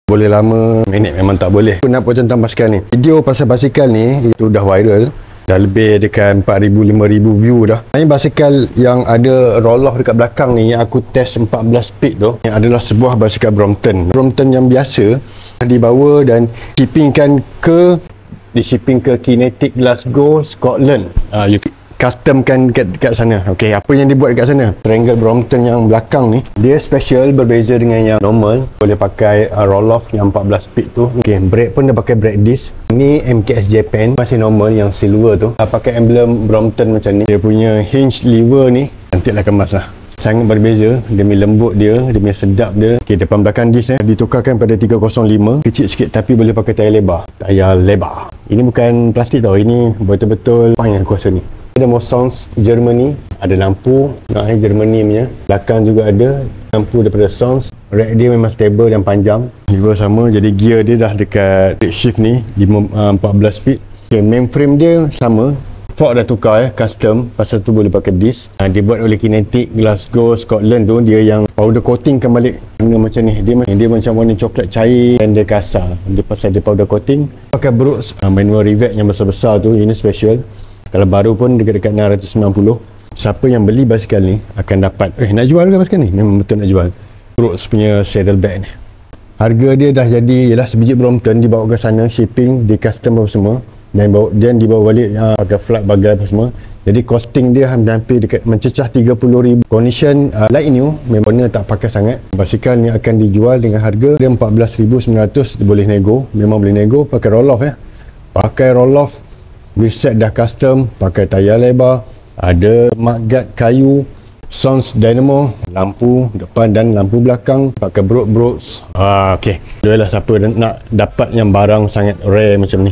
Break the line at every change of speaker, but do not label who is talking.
Boleh lama, minit memang tak boleh. Aku nak buat tentang basikal ni. Video pasal basikal ni itu dah viral. Dah lebih dekat 4,000-5,000 view dah. Ini basikal yang ada roll off dekat belakang ni, yang aku test 14 speed tu, yang adalah sebuah basikal Brompton. Brompton yang biasa dibawa dan di-shipping ke Kinetic Glasgow, Scotland. You customkan kat sana. Okey, apa yang dibuat dekat sana? Triangle Brompton yang belakang ni, dia special, berbeza dengan yang normal. Boleh pakai roll off yang 14 speed tu. Okey, brake pun dia pakai brake disc. Ni MKS Japan, masih normal yang silver tu. Pakai emblem Brompton macam ni. Dia punya hinge lever ni, cantiklah kemas lah. Sangat berbeza demi lembut dia, demi sedap dia. Okey, depan belakang disc ditukarkan pada 305. Kecil sikit tapi boleh pakai tayar lebar. Tayar lebar. Ini bukan plastik tau, ini betul-betul pang yang aku rasa ni. Ada Mossons Germany, ada lampu Germany punya. Belakang juga ada lampu daripada Sons. Rack dia memang stable dan panjang. Lever sama, jadi gear dia dah dekat brake shift ni 14 speed. Okay, main frame dia sama. Fork dah tukar custom, pasal tu boleh pakai disc. Dia buat oleh Kinetic Glasgow, Scotland tu. Dia yang powder coating kan balik warna macam ni. Dia macam warna coklat cair dan dia kasar. Dia pasal dia powder coating. Pakai Brooks manual revet yang besar-besar tu. Ini special. Kalau baru pun dekat-dekat 690. Siapa yang beli basikal ni akan dapat, nak jual ke basikal ni? Memang betul nak jual. Brooks punya saddle bag ni. Harga dia dah jadi, ialah sebiji Brompton dibawa ke sana, shipping, di custom apa semua. Dan dibawa balik pakai flight bagai apa semua. Jadi costing dia hampir dekat mencecah 30,000. Condition light new, memang tak pakai sangat. Basikal ni akan dijual dengan harga dia 14,900. Boleh nego, memang boleh nego. Pakai roll off pakai roll off. Wheelset dah custom, pakai tayar lebar, ada mudguard kayu, Sons dynamo, lampu depan dan lampu belakang, pakai Brooks. Okey. Dua lah siapa nak dapat yang barang sangat rare macam ni.